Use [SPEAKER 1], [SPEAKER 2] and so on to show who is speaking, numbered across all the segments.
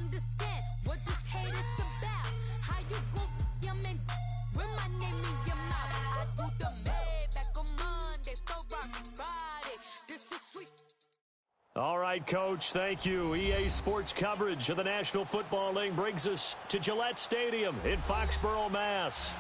[SPEAKER 1] understand what this hate is about. How you go your man with my name in your mouth. I do the Maybach on Monday, for rock Friday. This is sweet.
[SPEAKER 2] All right, Coach, thank you. EA Sports coverage of the National Football League brings us to Gillette Stadium in Foxborough, Mass.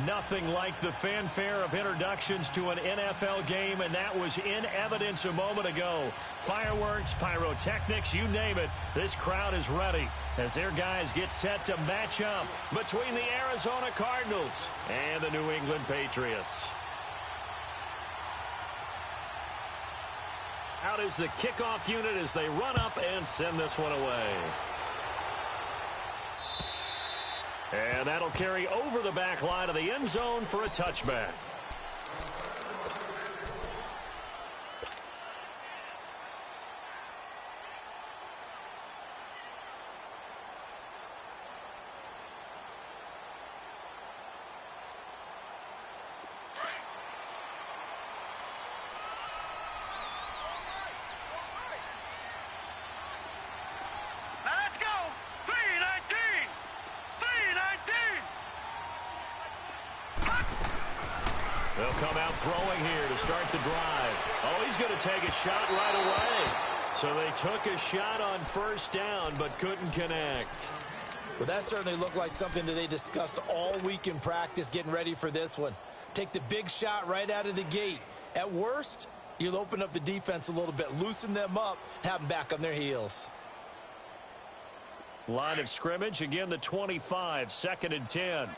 [SPEAKER 2] Nothing like the fanfare of introductions to an NFL game, and that was in evidence a moment ago. Fireworks, pyrotechnics, you name it. This crowd is ready as their guys get set to match up between the Arizona Cardinals and the New England Patriots. Out is the kickoff unit as they run up and send this one away. And that'll carry over the back line of the end zone for a touchback. They'll come out throwing here to start the drive. Oh, he's going to take a shot right away. So they took a shot on first down but couldn't connect.
[SPEAKER 3] Well, that certainly looked like something that they discussed all week in practice getting ready for this one. Take the big shot right out of the gate. At worst, you'll open up the defense a little bit, loosen them up, have them back on their heels.
[SPEAKER 2] Line of scrimmage, again the 25, 2nd and 10.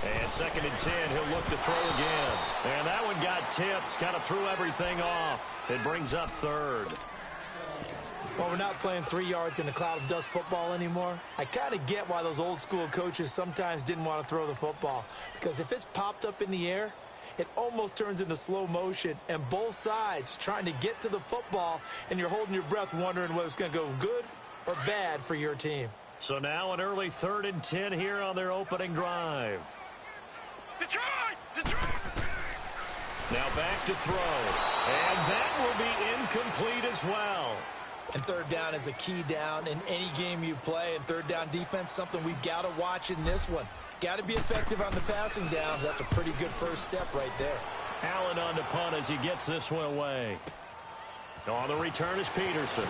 [SPEAKER 2] And 2nd and 10, he'll look to throw again. And that one got tipped, kind of threw everything off. It brings up 3rd.
[SPEAKER 3] Well, we're not playing 3 yards in a cloud of dust football anymore. I kind of get why those old school coaches sometimes didn't want to throw the football. Because if it's popped up in the air, it almost turns into slow motion. And both sides trying to get to the football, and you're holding your breath wondering whether it's going to go good or bad for your team.
[SPEAKER 2] So now an early 3rd and 10 here on their opening drive.
[SPEAKER 4] Detroit!
[SPEAKER 2] Now back to throw. And that will be incomplete as well.
[SPEAKER 3] And 3rd down is a key down in any game you play. And 3rd down defense, something we've got to watch in this one. Got to be effective on the passing downs. That's a pretty good first step right there.
[SPEAKER 2] Allen on the punt as he gets this one away. On the return is Peterson.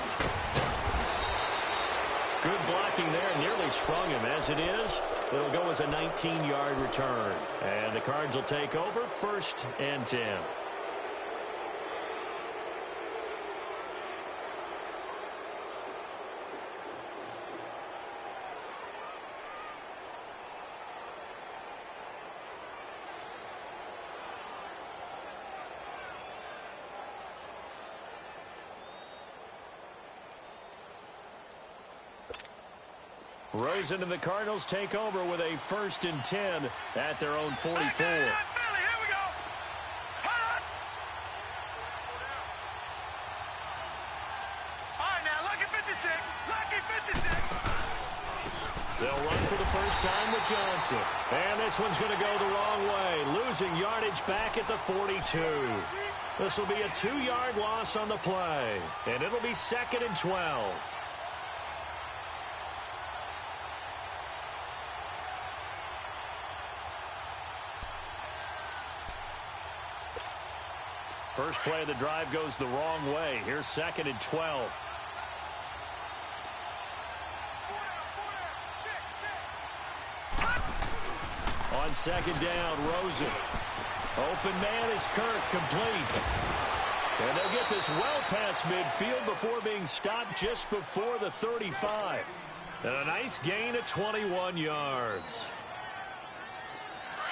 [SPEAKER 2] Good blocking there, nearly sprung him. As it is, it'll go as a 19-yard return. And the Cards will take over 1st and 10. Rosen and the Cardinals take over with a 1st and 10 at their own 44.
[SPEAKER 4] Here we go. All right, now, lucky 56. Lucky 56.
[SPEAKER 2] They'll run for the first time with Johnson. And this one's going to go the wrong way, losing yardage back at the 42. This will be a 2-yard loss on the play, and it'll be 2nd and 12. First play of the drive goes the wrong way. Here's 2nd and 12. On 2nd down, Rosen. Open man is Kirk, complete. And they'll get this well past midfield before being stopped just before the 35. And a nice gain of 21 yards.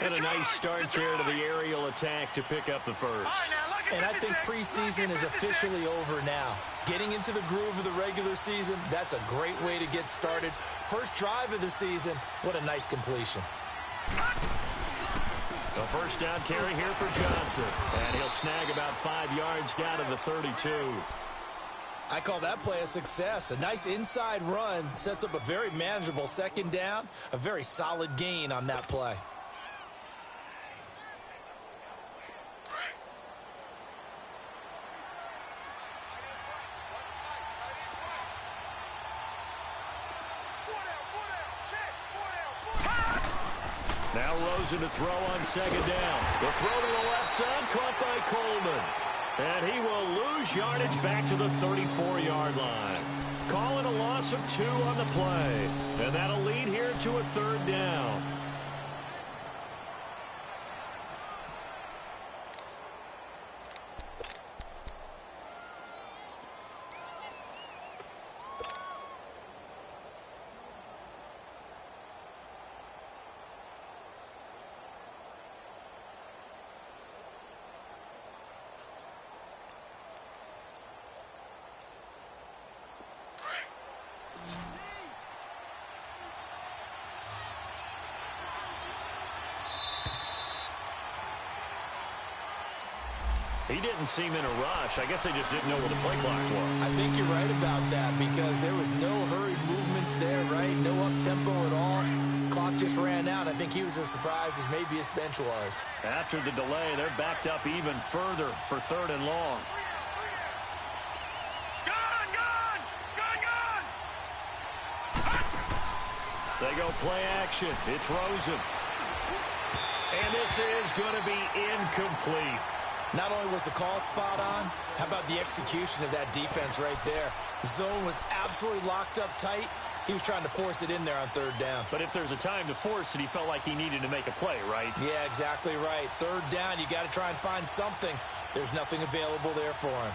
[SPEAKER 2] And a nice start there to the aerial attack to pick up the first.
[SPEAKER 3] And I think preseason is officially over now. Getting into the groove of the regular season, that's a great way to get started. First drive of the season, what a nice completion.
[SPEAKER 2] A first down carry here for Johnson. And he'll snag about 5 yards down to the 32.
[SPEAKER 3] I call that play a success. A nice inside run sets up a very manageable 2nd down. A very solid gain on that play.
[SPEAKER 2] Now Rosen to throw on second down. The throw to the left side, caught by Coleman. And he will lose yardage back to the 34-yard line. Calling a loss of 2 on the play. And that'll lead here to a third down. He didn't seem in a rush. I guess they just didn't know where the play clock was.
[SPEAKER 3] I think you're right about that because there was no hurried movements there, right? No up-tempo at all. Clock just ran out. I think he was as surprised as maybe his bench was.
[SPEAKER 2] After the delay, they're backed up even further for third and long. They go play action. It's Rosen. And this is going to be incomplete.
[SPEAKER 3] Not only was the call spot on, how about the execution of that defense right there? The zone was absolutely locked up tight. He was trying to force it in there on third down.
[SPEAKER 2] But if there's a time to force it, he felt like he needed to make a play, right?
[SPEAKER 3] Yeah, exactly right. Third down, you got to try and find something. There's nothing available there for him.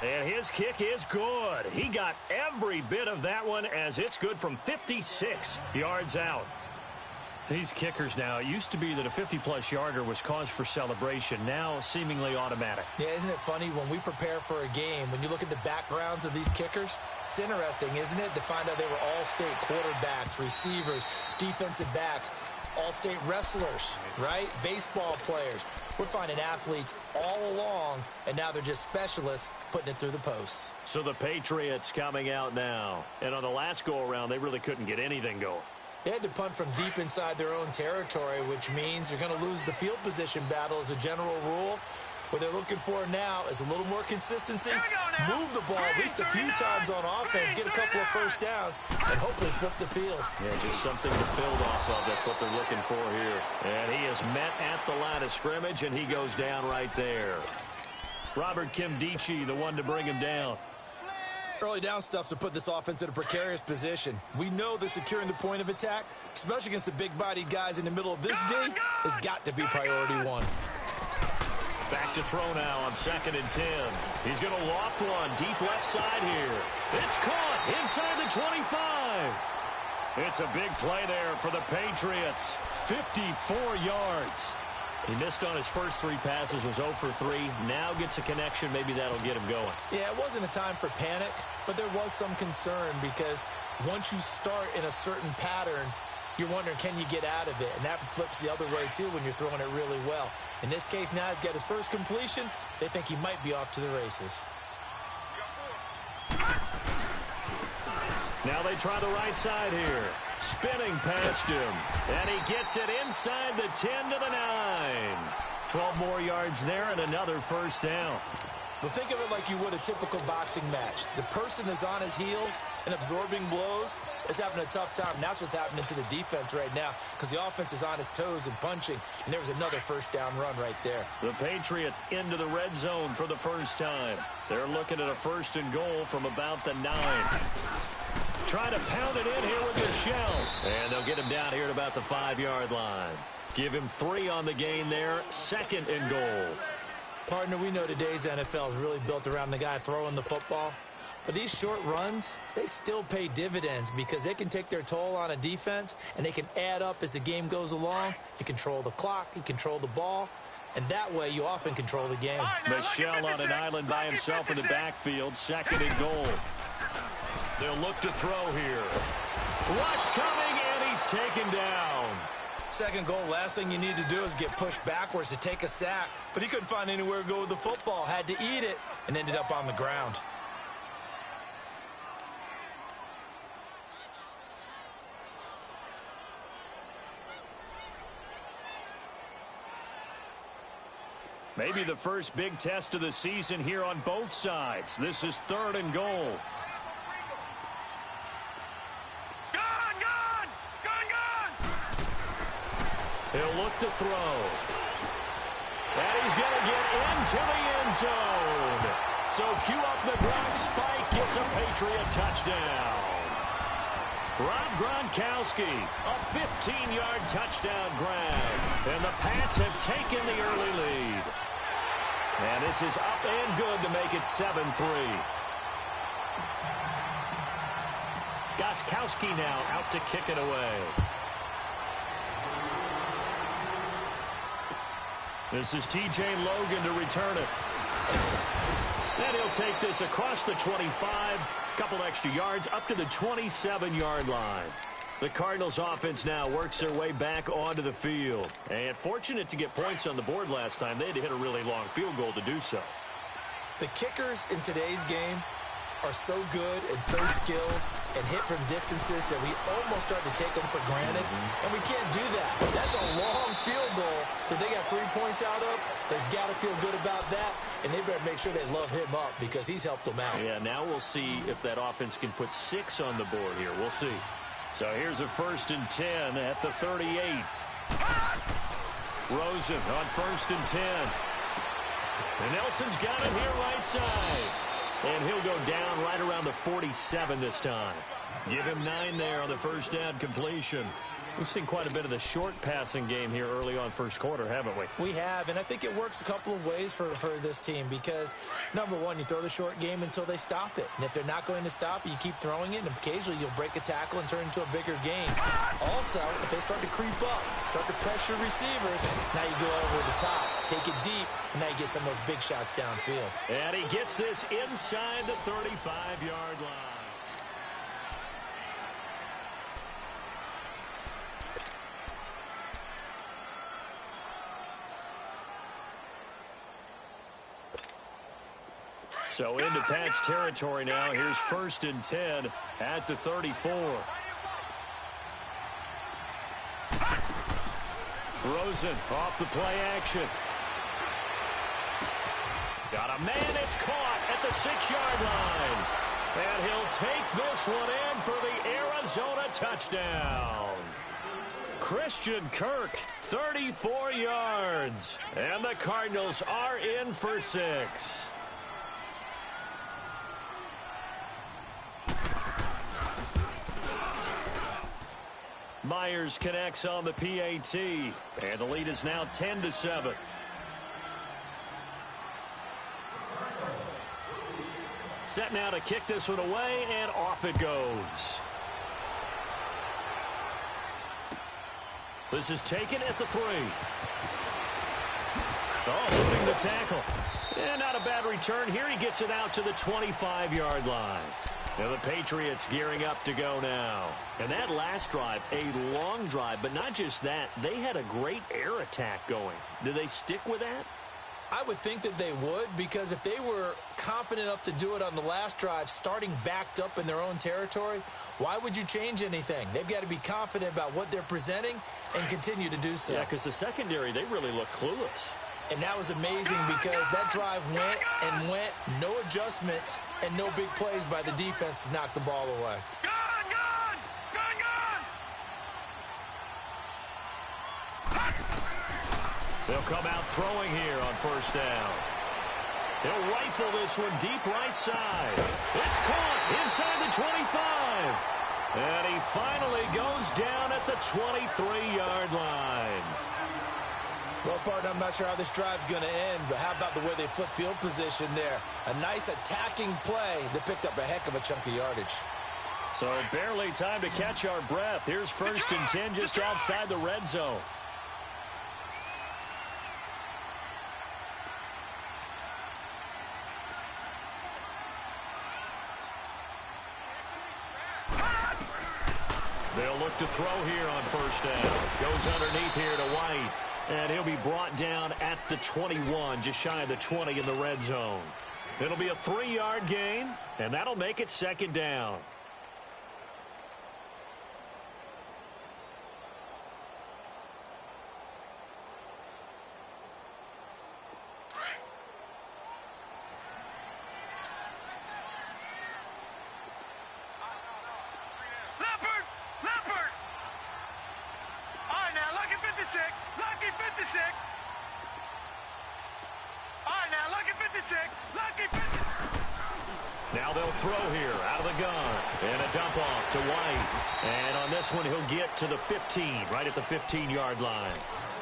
[SPEAKER 2] And his kick is good. He got every bit of that one as it's good from 56 yards out. These kickers now, it used to be that a 50-plus yarder was cause for celebration. Now, seemingly automatic.
[SPEAKER 3] Yeah, isn't it funny when we prepare for a game, when you look at the backgrounds of these kickers, it's interesting, isn't it, to find out they were all-state quarterbacks, receivers, defensive backs, all-state wrestlers, right? Baseball players. We're finding athletes all along, and now they're just specialists putting it through the posts.
[SPEAKER 2] So the Patriots coming out now. And on the last go-around, they really couldn't get anything going.
[SPEAKER 3] They had to punt from deep inside their own territory, which means you're going to lose the field position battle as a general rule. What they're looking for now is a little more consistency, move the ball at least a few times on offense, get a couple of first downs, and hopefully flip the field.
[SPEAKER 2] Yeah, just something to build off of. That's what they're looking for here. And he is met at the line of scrimmage, and he goes down right there. Robert Kimdichie, the one to bring him down.
[SPEAKER 3] Early down stuff's to put this offense in a precarious position. We know that securing the point of attack, especially against the big-bodied guys in the middle of this day, has got to be priority one.
[SPEAKER 2] Back to throw now on 2nd and 10. He's going to loft one deep left side here. It's caught inside the 25. It's a big play there for the Patriots. 54 yards. He missed on his first 3 passes, was 0 for 3. Now gets a connection. Maybe that'll get him going.
[SPEAKER 3] Yeah, it wasn't a time for panic, but there was some concern because once you start in a certain pattern, you're wondering, can you get out of it? And that flips the other way, too, when you're throwing it really well. In this case, now he's got his first completion. They think he might be off to the races.
[SPEAKER 2] Now they try the right side here. Spinning past him. And he gets it inside the 10 to the 9. 12 more yards there and another first down.
[SPEAKER 3] Well, think of it like you would a typical boxing match. The person is on his heels and absorbing blows is having a tough time. And that's what's happening to the defense right now because the offense is on his toes and punching. And there was another first down run right there.
[SPEAKER 2] The Patriots into the red zone for the first time. They're looking at a 1st and goal from about the 9. Trying to pound it in here with the shell. And they'll get him down here at about the 5-yard line. Give him 3 on the gain there. 2nd and goal.
[SPEAKER 3] Partner, we know today's NFL is really built around the guy throwing the football. But these short runs, they still pay dividends because they can take their toll on a defense and they can add up as the game goes along. You control the clock, you control the ball, and that way you often control the game.
[SPEAKER 2] Michelle on an island by himself in the backfield. 2nd and goal. They'll look to throw here. Rush coming, and he's taken down.
[SPEAKER 3] 2nd goal, last thing you need to do is get pushed backwards to take a sack. But he couldn't find anywhere to go with the football. Had to eat it and ended up on the ground.
[SPEAKER 2] Maybe the first big test of the season here on both sides. This is 3rd and goal. He'll look to throw. And he's going to get into the end zone. So cue up the Gronk spike, gets a Patriot touchdown. Rob Gronkowski, a 15-yard touchdown grab. And the Pats have taken the early lead. And this is up and good to make it 7-3. Gostkowski now out to kick it away. This is T.J. Logan to return it. And he'll take this across the 25, couple extra yards, up to the 27-yard line. The Cardinals offense now works their way back onto the field. And fortunate to get points on the board last time. They had to hit a really long field goal to do so.
[SPEAKER 3] The kickers in today's game are so good and so skilled and hit from distances that we almost start to take them for granted. And we can't do that. That's a long field goal that they got 3 points out of. They've got to feel good about that, and they better make sure they love him up because he's helped them out.
[SPEAKER 2] Yeah, now we'll see if that offense can put 6 on the board here. We'll see. So here's a 1st and 10 at the 38. Rosen on 1st and 10. And Nelson's got it here right side. And he'll go down right around the 47 this time. Give him 9 there on the first down completion. We've seen quite a bit of the short passing game here early on first quarter, haven't we?
[SPEAKER 3] We have, and I think it works a couple of ways for this team because, number one, you throw the short game until they stop it. And if they're not going to stop it, you keep throwing it, and occasionally you'll break a tackle and turn it into a bigger game. Also, if they start to creep up, start to pressure receivers, now you go over the top, take it deep, and now you get some of those big shots downfield.
[SPEAKER 2] And he gets this inside the 35-yard line. So into Pat's territory now. Here's 1st and 10 at the 34. Rosen off the play action. Got a man, it's caught at the 6-yard line. And he'll take this one in for the Arizona touchdown. Christian Kirk, 34 yards. And the Cardinals are in for 6. Myers connects on the PAT, and the lead is now 10-7. Set now to kick this one away, and off it goes. This is taken at the 3. Oh, lifting the tackle. And not a bad return. Here he gets it out to the 25-yard line. Now the Patriots gearing up to go now. And that last drive, a long drive, but not just that. They had a great air attack going. Do they stick with that?
[SPEAKER 3] I would think that they would, because if they were confident enough to do it on the last drive, starting backed up in their own territory, why would you change anything? They've got to be confident about what they're presenting and continue to do so.
[SPEAKER 2] Yeah, because the secondary, they really look clueless.
[SPEAKER 3] And that was amazing because that drive went and went, no adjustments, and no big plays by the defense to knock the ball away.
[SPEAKER 4] Gone, gone! Gone, gone!
[SPEAKER 2] They'll come out throwing here on 1st down. He'll rifle this one deep right side. It's caught inside the 25. And he finally goes down at the 23-yard line.
[SPEAKER 3] Well, partner, I'm not sure how this drive's going to end, but how about the way they flip field position there? A nice attacking play that picked up a heck of a chunk of yardage.
[SPEAKER 2] So barely time to catch our breath. Here's 1st and 10 just outside the red zone. They'll look to throw here on 1st down. Goes underneath here to White. And he'll be brought down at the 21, just shy of the 20 in the red zone. It'll be a 3-yard gain, and that'll make it 2nd down.
[SPEAKER 4] Leopard! Leopard! All right, now, look at 56. 56. All right, now, lucky 56. Lucky 56.
[SPEAKER 2] Now they'll throw here out of the gun. And a dump off to White. And on this one, he'll get to the 15, right at the 15-yard line.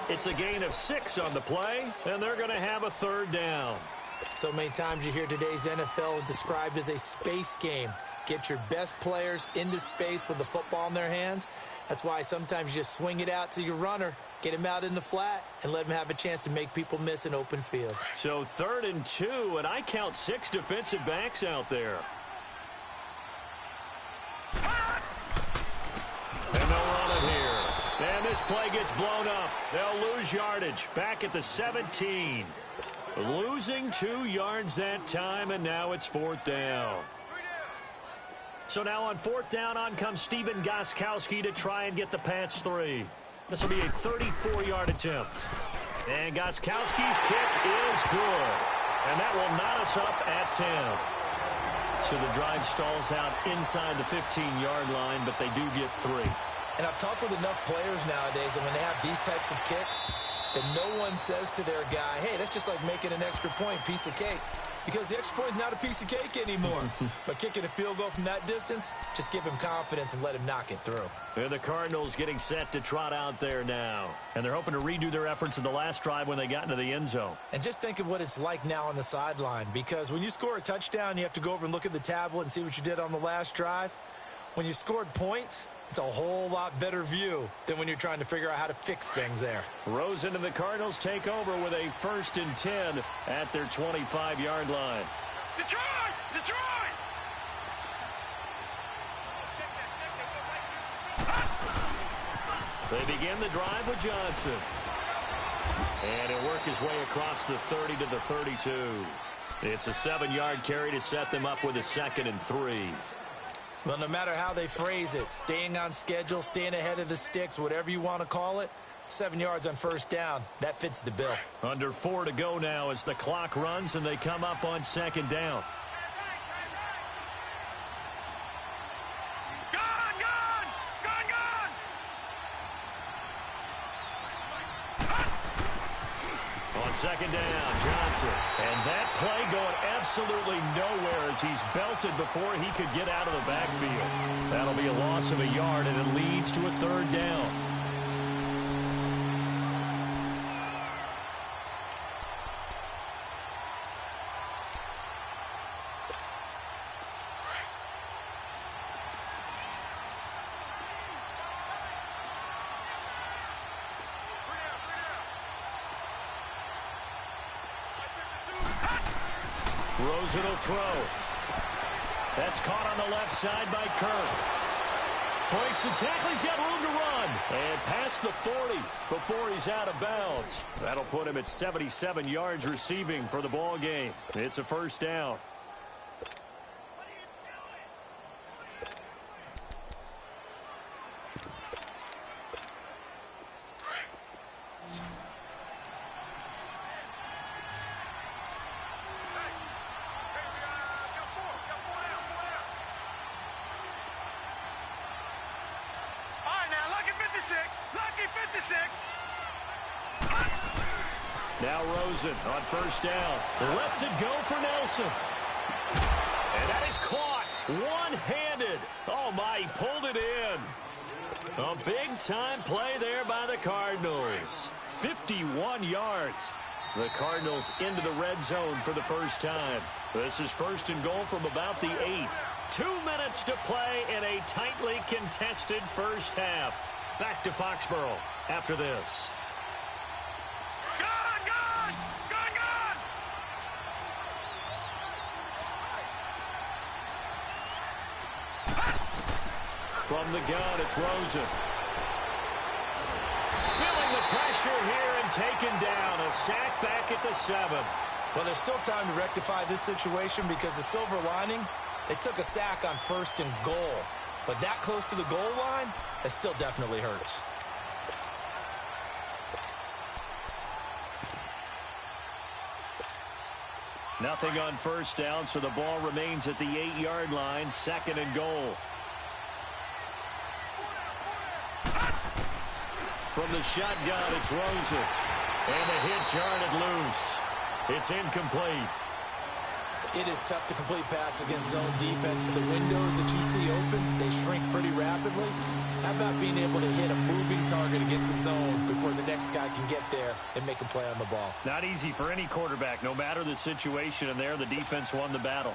[SPEAKER 2] It's a gain of 6 on the play, and they're going to have a third down.
[SPEAKER 3] So many times you hear today's NFL described as a space game. Get your best players into space with the football in their hands. That's why sometimes you just swing it out to your runner, get him out in the flat, and let him have a chance to make people miss an open field.
[SPEAKER 2] So 3rd and 2, and I count 6 defensive backs out there. And they'll run it here. And this play gets blown up. They'll lose yardage back at the 17. Losing 2 yards that time, and now it's 4th down. So now on 4th down, on comes Steven Gostkowski to try and get the Pats 3. This will be a 34-yard attempt. And Gostkowski's kick is good. And that will knot us up at 10. So the drive stalls out inside the 15-yard line, but they do get 3.
[SPEAKER 3] And I've talked with enough players nowadays, and when they have these types of kicks, that no one says to their guy, hey, that's just like making an extra point, piece of cake. Because the extra point is not a piece of cake anymore. But kicking a field goal from that distance, just give him confidence and let him knock it through.
[SPEAKER 2] And the Cardinals getting set to trot out there now. And they're hoping to redo their efforts in the last drive when they got into the end zone.
[SPEAKER 3] And just think of what it's like now on the sideline. Because when you score a touchdown, you have to go over and look at the tablet and see what you did on the last drive. When you scored points, it's a whole lot better view than when you're trying to figure out how to fix things there.
[SPEAKER 2] Rosen and the Cardinals take over with a 1st and 10 at their 25-yard line.
[SPEAKER 4] Detroit! Detroit!
[SPEAKER 2] They begin the drive with Johnson. And he'll work his way across the 30 to the 32. It's a 7-yard carry to set them up with a 2nd and 3.
[SPEAKER 3] Well, no matter how they phrase it, staying on schedule, staying ahead of the sticks, whatever you want to call it, 7 yards on 1st down, that fits the bill.
[SPEAKER 2] Under 4 to go now as the clock runs and they come up on 2nd down.
[SPEAKER 4] Gone! Gone! Gone! Gone!
[SPEAKER 2] On 2nd down, Johnson. And that play going absolutely nowhere as he's belted before he could get out of the backfield. That'll be a loss of a yard, and it leads to a 3rd down. Rosen will throw. That's caught on the left side by Kirk. Breaks the tackle. He's got room to run. And past the 40 before he's out of bounds. That'll put him at 77 yards receiving for the ball game. It's a 1st down. Now Rosen on 1st down. Lets it go for Nelson. And that is caught one-handed. Oh, my, he pulled it in. A big-time play there by the Cardinals. 51 yards. The Cardinals into the red zone for the first time. This is 1st and goal from about the 8. 2 minutes to play in a tightly contested first half. Back to Foxborough after this. From the gun, it's Rosen. Feeling the pressure here and taken down. A sack back at the 7.
[SPEAKER 3] Well, there's still time to rectify this situation because the silver lining, they took a sack on 1st and goal. But that close to the goal line, that still definitely hurts.
[SPEAKER 2] Nothing on 1st down, so the ball remains at the 8-yard line. 2nd and goal. From the shotgun, it's Rosen. And the hit jarred it loose. It's incomplete.
[SPEAKER 3] It is tough to complete pass against zone defenses. The windows that you see open, they shrink pretty rapidly. How about being able to hit a moving target against a zone before the next guy can get there and make a play on the ball?
[SPEAKER 2] Not easy for any quarterback, no matter the situation, and there the defense won the battle.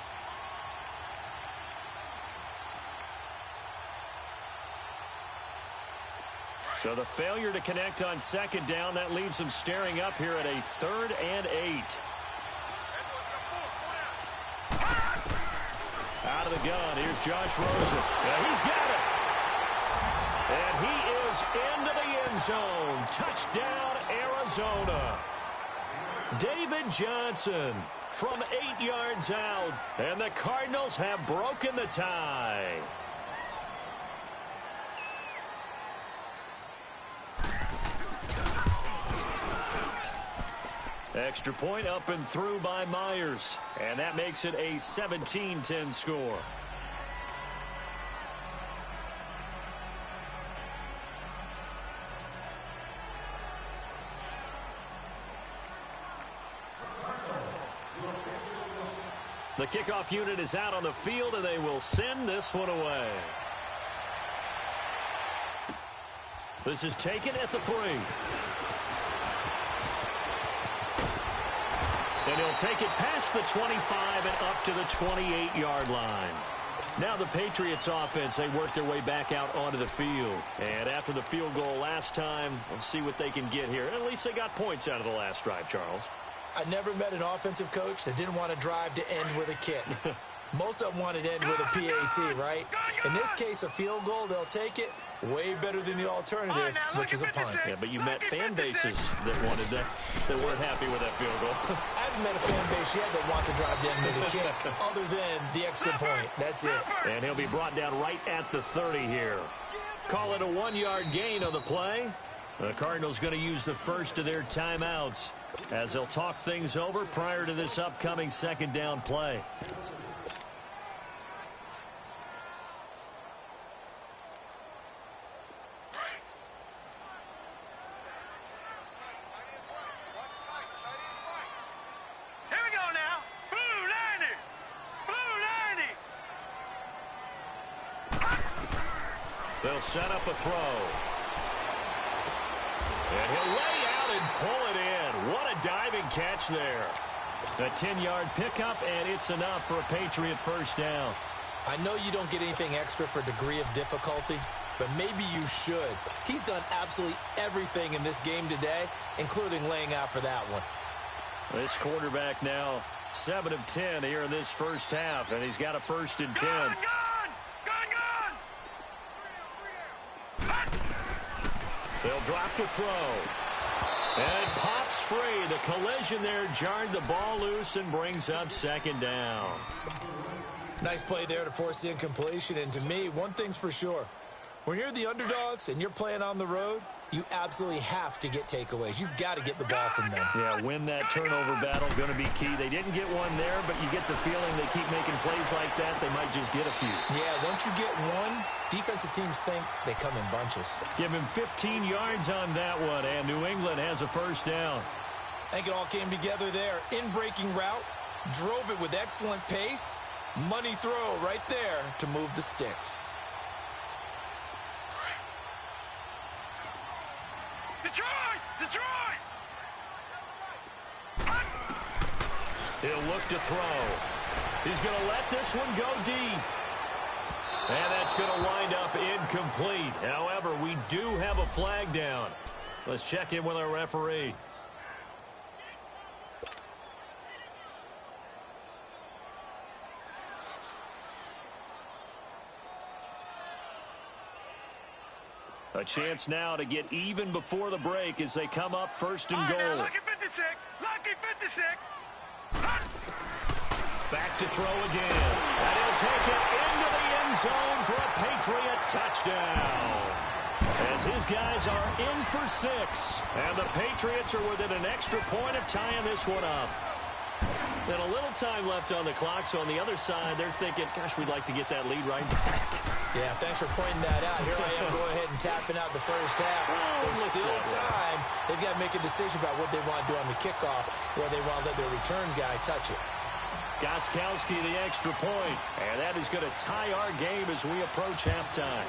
[SPEAKER 2] So the failure to connect on second down, that leaves them staring up here at a 3rd and 8. Out of the gun, here's Josh Rosen. Yeah, he's got it. And he is into the end zone. Touchdown, Arizona. David Johnson from 8 yards out. And the Cardinals have broken the tie. Extra point up and through by Myers. And that makes it a 17-10 score. The kickoff unit is out on the field, and they will send this one away. This is taken at the 3. And he'll take it past the 25 and up to the 28-yard line. Now the Patriots offense, they work their way back out onto the field. And after the field goal last time, we'll see what they can get here. At least they got points out of the last drive, Charles.
[SPEAKER 3] I never met an offensive coach that didn't want to drive to end with a kick. Most of them wanted to end with a PAT, right? In this case, a field goal, they'll take it. Way better than the alternative, which is a punt.
[SPEAKER 2] Yeah, but you met fan bases that wanted that weren't happy with that field goal.
[SPEAKER 3] I haven't met a fan base yet that wants to drive down with a kick, other than the extra point. That's it.
[SPEAKER 2] And he'll be brought down right at the 30 here. Call it a 1-yard gain on the play. The Cardinals going to use the first of their timeouts as they'll talk things over prior to this upcoming second down play. They'll set up a throw. And he'll lay out and pull it in. What a diving catch there. A 10-yard pickup, and it's enough for a Patriot first down.
[SPEAKER 3] I know you don't get anything extra for degree of difficulty, but maybe you should. He's done absolutely everything in this game today, including laying out for that one.
[SPEAKER 2] This quarterback now 7 of 10 here in this first half, and he's got a 1st and 10.
[SPEAKER 4] Gone!
[SPEAKER 2] They'll drop to throw. And it pops free. The collision there jarred the ball loose and brings up second down.
[SPEAKER 3] Nice play there to force the incompletion. And to me, one thing's for sure. When you're the underdogs and you're playing on the road, you absolutely have to get takeaways. You've got to get the ball from them.
[SPEAKER 2] Yeah, win that turnover battle, going to be key. They didn't get one there, but you get the feeling they keep making plays like that, they might just get a few.
[SPEAKER 3] Yeah, once you get one, defensive teams think they come in bunches.
[SPEAKER 2] Give him 15 yards on that one, and New England has a first down.
[SPEAKER 3] I think it all came together there. In-breaking route, drove it with excellent pace. Money throw right there to move the sticks.
[SPEAKER 4] Detroit!
[SPEAKER 2] He'll look to throw. He's going to let this one go deep. And that's going to wind up incomplete. However, we do have a flag down. Let's check in with our referee. A chance now to get even before the break as they come up 1st and goal.
[SPEAKER 4] Lucky 56. Lucky 56.
[SPEAKER 2] Back to throw again. And he'll take it into the end zone for a Patriot touchdown. As his guys are in for 6. And the Patriots are within an extra point of tying this one up. And a little time left on the clock, so on the other side, they're thinking, gosh, we'd like to get that lead right back.
[SPEAKER 3] Yeah, thanks for pointing that out. Here I am going ahead and tapping out the first half. There's still time. They They've got to make a decision about what they want to do on the kickoff, where they want to let their return guy touch it.
[SPEAKER 2] Gostkowski the extra point, and that is going to tie our game as we approach halftime.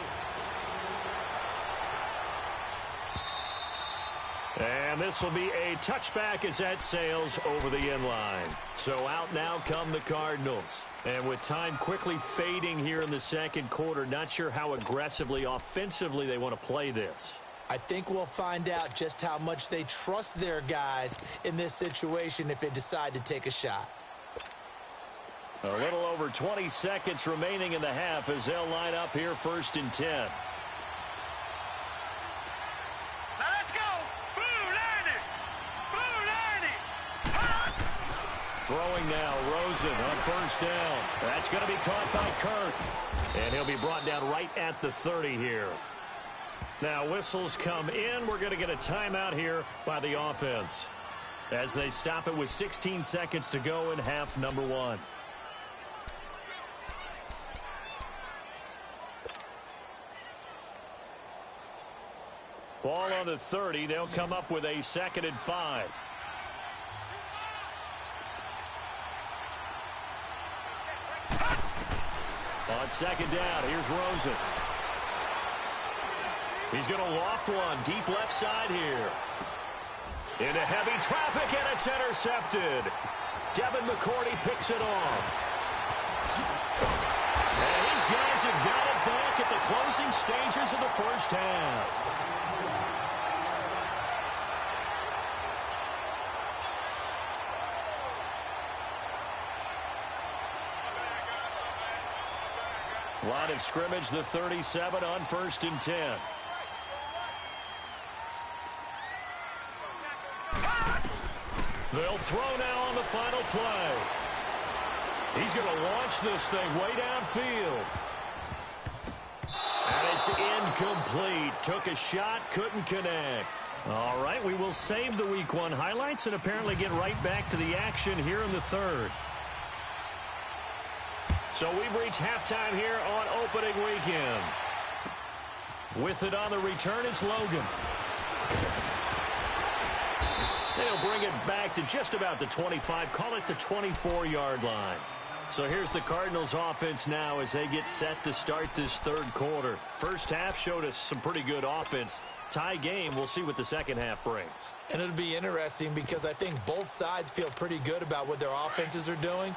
[SPEAKER 2] And this will be a touchback as that sails over the end line. So out now come the Cardinals. And with time quickly fading here in the second quarter, not sure how aggressively, offensively they want to play this.
[SPEAKER 3] I think we'll find out just how much they trust their guys in this situation if they decide to take a shot.
[SPEAKER 2] A little over 20 seconds remaining in the half as they'll line up here 1st and 10.
[SPEAKER 4] Now let's go. Blue Lightning. Blue Lightning.
[SPEAKER 2] Throwing now, Rosen on 1st down. That's going to be caught by Kirk. And he'll be brought down right at the 30 here. Now whistles come in. We're going to get a timeout here by the offense as they stop it with 16 seconds to go in half number 1. Ball on the 30. They'll come up with a 2nd and 5. On 2nd down, here's Rosen. He's going to loft one deep left side here. Into heavy traffic, and it's intercepted. Devin McCourty picks it off. And these guys have got it back at the closing stages of the first half. Line of scrimmage, the 37 on 1st and 10. They'll throw now on the final play. He's going to launch this thing way downfield. And it's incomplete. Took a shot, couldn't connect. All right, we will save the Week 1 highlights and apparently get right back to the action here in the 3rd. So we've reached halftime here on opening weekend. With it on the return, it's Logan. They'll bring it back to just about the 25, call it the 24-yard line. So here's the Cardinals offense now as they get set to start this 3rd quarter. First half showed us some pretty good offense. Tie game, we'll see what the second half brings.
[SPEAKER 3] And it'll be interesting because I think both sides feel pretty good about what their offenses are doing.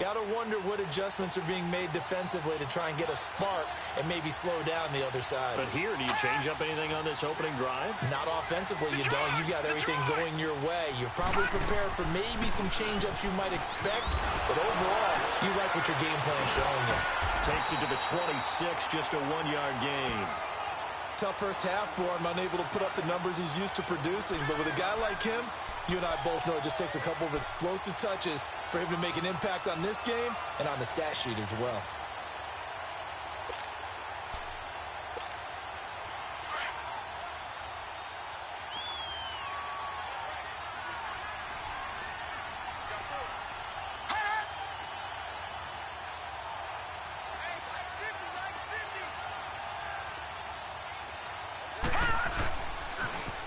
[SPEAKER 3] Got to wonder what adjustments are being made defensively to try and get a spark and maybe slow down the other side.
[SPEAKER 2] But here, do you change up anything on this opening drive?
[SPEAKER 3] Not offensively, you don't. You got everything going your way. You've probably prepared for maybe some change-ups you might expect, but overall, you like what your game plan's showing you.
[SPEAKER 2] Takes it to the 26, just a 1-yard gain.
[SPEAKER 3] Tough first half for him, unable to put up the numbers he's used to producing, but with a guy like him, you and I both know it just takes a couple of explosive touches for him to make an impact on this game and on the stat sheet as well.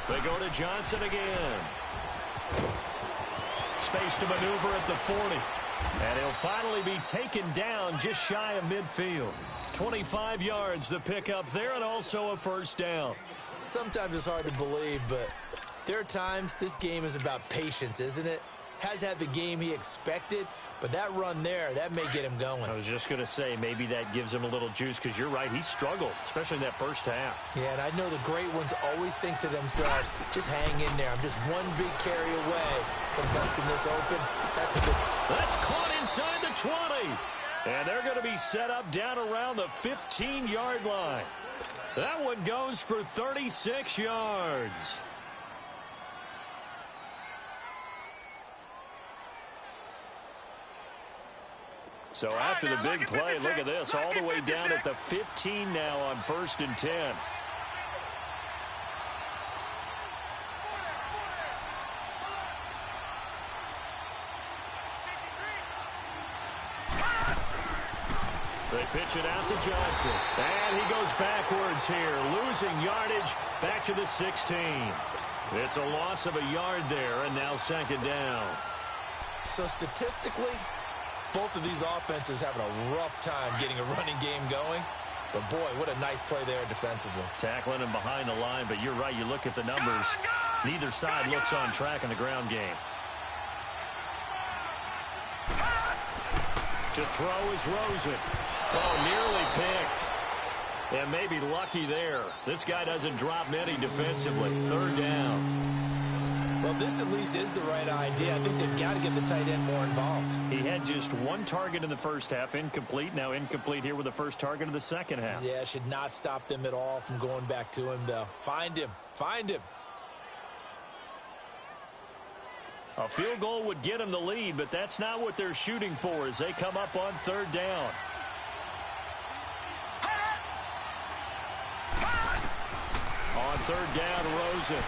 [SPEAKER 2] They go to Johnson again. Space to maneuver at the 40. And he'll finally be taken down just shy of midfield. 25 yards the pickup there, and also a 1st down.
[SPEAKER 3] Sometimes it's hard to believe, but there are times this game is about patience, isn't it? Has had the game he expected, but that run there, that may get him going.
[SPEAKER 2] I was just going to say, maybe that gives him a little juice, because you're right, he struggled, especially in that first half.
[SPEAKER 3] Yeah, and I know the great ones always think to themselves, just hang in there. I'm just one big carry away from busting this open. That's a good start.
[SPEAKER 2] That's caught inside the 20. And they're going to be set up down around the 15-yard line. That one goes for 36 yards. So after the big play, look at this, all the way down at the 15 now on 1st and 10. They pitch it out to Johnson. And he goes backwards here, losing yardage back to the 16. It's a loss of a yard there, and now second down.
[SPEAKER 3] So statistically, both of these offenses having a rough time getting a running game going. But, boy, what a nice play there defensively.
[SPEAKER 2] Tackling him behind the line, but you're right. You look at the numbers. Neither side looks on track in the ground game. To throw is Rosen. Oh, nearly picked. And maybe lucky there. This guy doesn't drop many defensively. Third down.
[SPEAKER 3] Well, this at least is the right idea. I think they've got to get the tight end more involved.
[SPEAKER 2] He had just one target in the first half. Incomplete. Now incomplete here with the first target of the second half.
[SPEAKER 3] Yeah, should not stop them at all from going back to him, though. Find him. Find him.
[SPEAKER 2] A field goal would get them the lead, but that's not what they're shooting for as they come up on third down. On third down, Rosen.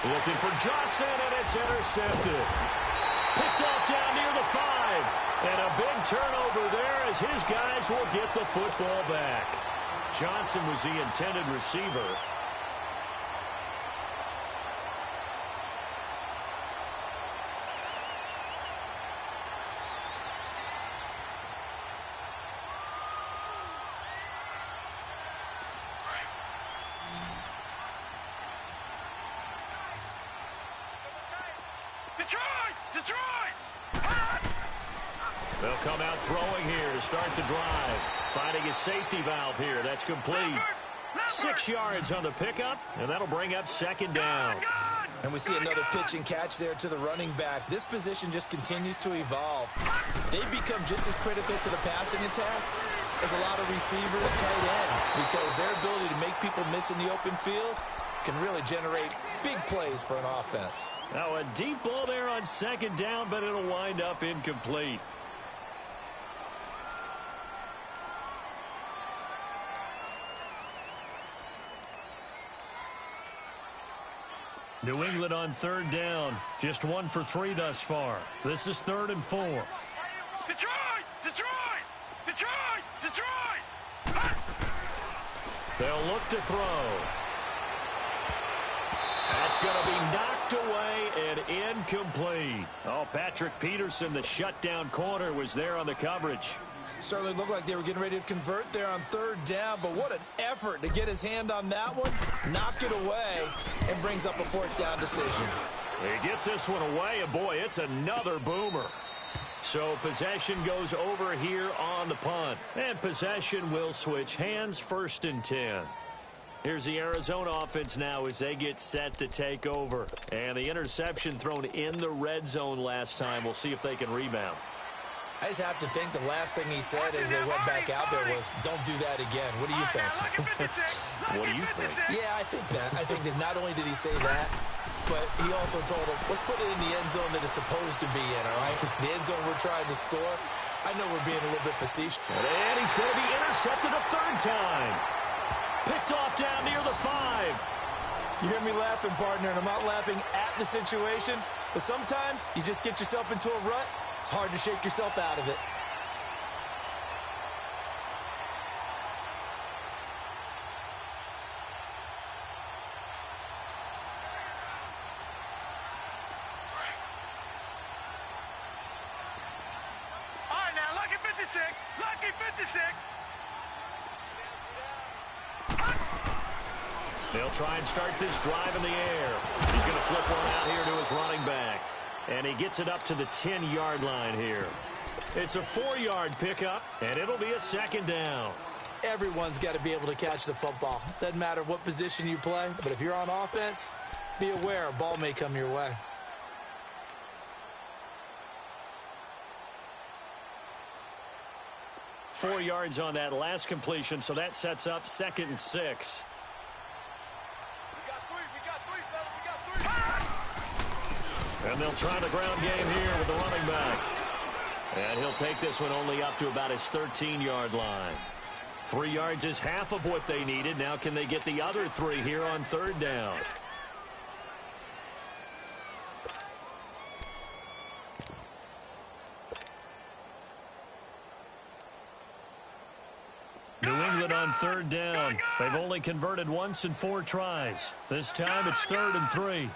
[SPEAKER 2] Looking for Johnson, and it's intercepted. Picked off down near the 5. And a big turnover there as his guys will get the football back. Johnson was the intended receiver. They'll come out throwing here to start the drive. Finding a safety valve here. That's complete. 6 yards on the pickup, and that'll bring up second down.
[SPEAKER 3] And we see another pitch and catch there to the running back. This position just continues to evolve. They've become just as critical to the passing attack as a lot of receivers, tight ends, because their ability to make people miss in the open field can really generate big plays for an offense.
[SPEAKER 2] Now a deep ball there on second down, but it'll wind up incomplete. New England on third down. Just 1 for 3 thus far. This is 3rd and 4.
[SPEAKER 4] Detroit! Detroit! Detroit! Detroit!
[SPEAKER 2] They'll look to throw. That's going to be knocked away and incomplete. Oh, Patrick Peterson, the shutdown corner, was there on the coverage.
[SPEAKER 3] Certainly looked like they were getting ready to convert there on third down, but what an effort to get his hand on that one, knock it away, and brings up a 4th down decision.
[SPEAKER 2] He gets this one away, and boy, it's another boomer. So possession goes over here on the punt, and possession will switch hands, 1st and 10. Here's the Arizona offense now as they get set to take over. And the interception thrown in the red zone last time. We'll see if they can rebound.
[SPEAKER 3] I just have to think the last thing he said as they went back out there was, don't do that again. What do you think?
[SPEAKER 2] What do you think?
[SPEAKER 3] Yeah, I think that. I think that not only did he say that, but he also told him, let's put it in the end zone that it's supposed to be in, all right? The end zone we're trying to score. I know we're being a little bit facetious.
[SPEAKER 2] And he's going to be intercepted a 3rd time. Picked off down near the 5.
[SPEAKER 3] You hear me laughing, partner, and I'm not laughing at the situation, but sometimes you just get yourself into a rut. It's hard to shake yourself out of it.
[SPEAKER 4] All right, now, lucky 56. Lucky 56.
[SPEAKER 2] They'll try and start this drive in the air. He's going to flip one out here to his running back. And he gets it up to the 10-yard line here. It's a 4-yard pickup, and it'll be a 2nd down.
[SPEAKER 3] Everyone's got to be able to catch the football. Doesn't matter what position you play, but if you're on offense, be aware a ball may come your way.
[SPEAKER 2] Four yards on that last completion, so that sets up 2nd and 6. And they'll try the ground game here with the running back. And he'll take this one only up to about his 13-yard line. 3 yards is half of what they needed. Now can they get the other 3 here on 3rd down? New England on third down. They've only converted once in 4 tries. This time it's 3rd and 3.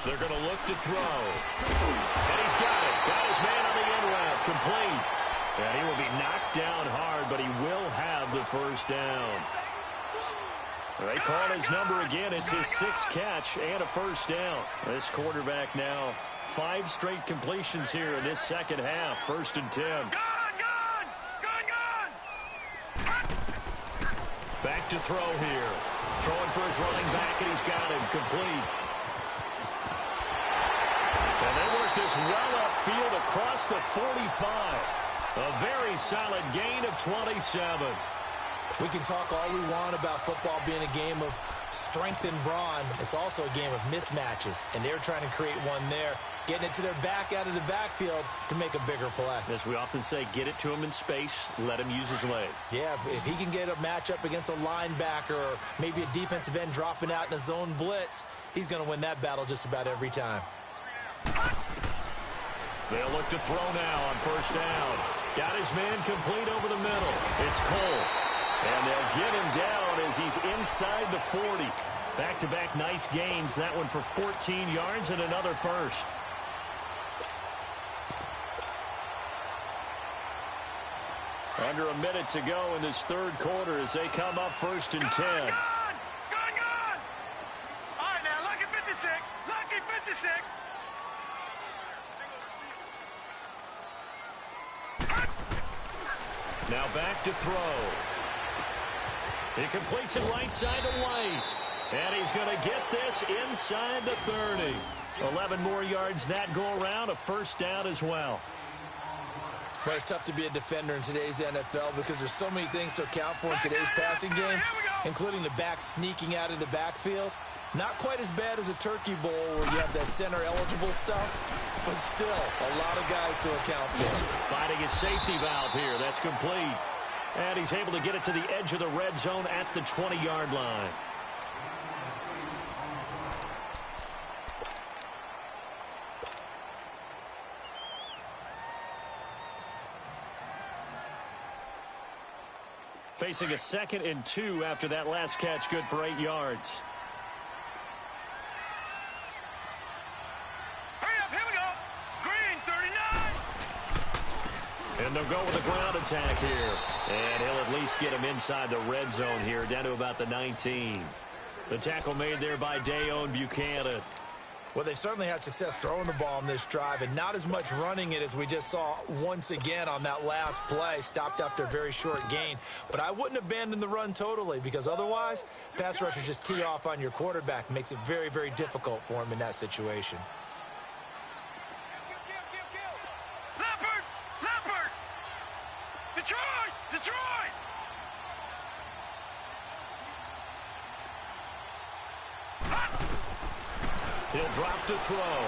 [SPEAKER 2] They're going to look to throw. And he's got it. Got his man on the end route. Complete. And he will be knocked down hard, but he will have the first down. They call his number again. It's his 6th catch and a first down. This quarterback now 5 straight completions here in this second half. 1st and 10. Back to throw here. Throwing for his running back, and he's got him. Complete. And they work this well upfield across the 45. A very solid gain of 27.
[SPEAKER 3] We can talk all we want about football being a game of strength and brawn. It's also a game of mismatches, and they're trying to create one there, getting it to their back out of the backfield to make a bigger play.
[SPEAKER 2] As we often say, get it to him in space, let him use his leg.
[SPEAKER 3] Yeah, if he can get a matchup against a linebacker or maybe a defensive end dropping out in a zone blitz, he's going to win that battle just about every time.
[SPEAKER 2] They'll look to throw now on first down. Got his man complete over the middle. It's Cole. And they'll get him down as he's inside the 40. Back-to-back nice gains. That one for 14 yards and another first. Under a minute to go in this third quarter as they come up 1st and 10.
[SPEAKER 4] Gone! All right, now, lucky 56. Lucky 56.
[SPEAKER 2] Now back to throw. He completes it right side to White. And he's going to get this inside the 30. 11 more yards that go around. A first down as well.
[SPEAKER 3] Well, it's tough to be a defender in today's NFL because there's so many things to account for in today's passing game, including the back sneaking out of the backfield. Not quite as bad as a turkey bowl where you have that center-eligible stuff, but still a lot of guys to account for.
[SPEAKER 2] Finding his safety valve here. That's complete. And he's able to get it to the edge of the red zone at the 20-yard line. Facing a 2nd and 2 after that last catch, good for 8 yards.
[SPEAKER 4] Hurry up, here we go. Green, 39.
[SPEAKER 2] And they'll go with a ground attack here. And he'll at least get him inside the red zone here, down to about the 19. The tackle made there by Dayon Buchanan.
[SPEAKER 3] Well, they certainly had success throwing the ball on this drive and not as much running it as we just saw once again on that last play. Stopped after a very short gain. But I wouldn't abandon the run totally because otherwise, pass rushers just tee off on your quarterback. Makes it very, very difficult for him in that situation.
[SPEAKER 4] Leopard! Detroit!
[SPEAKER 2] He'll drop to throw.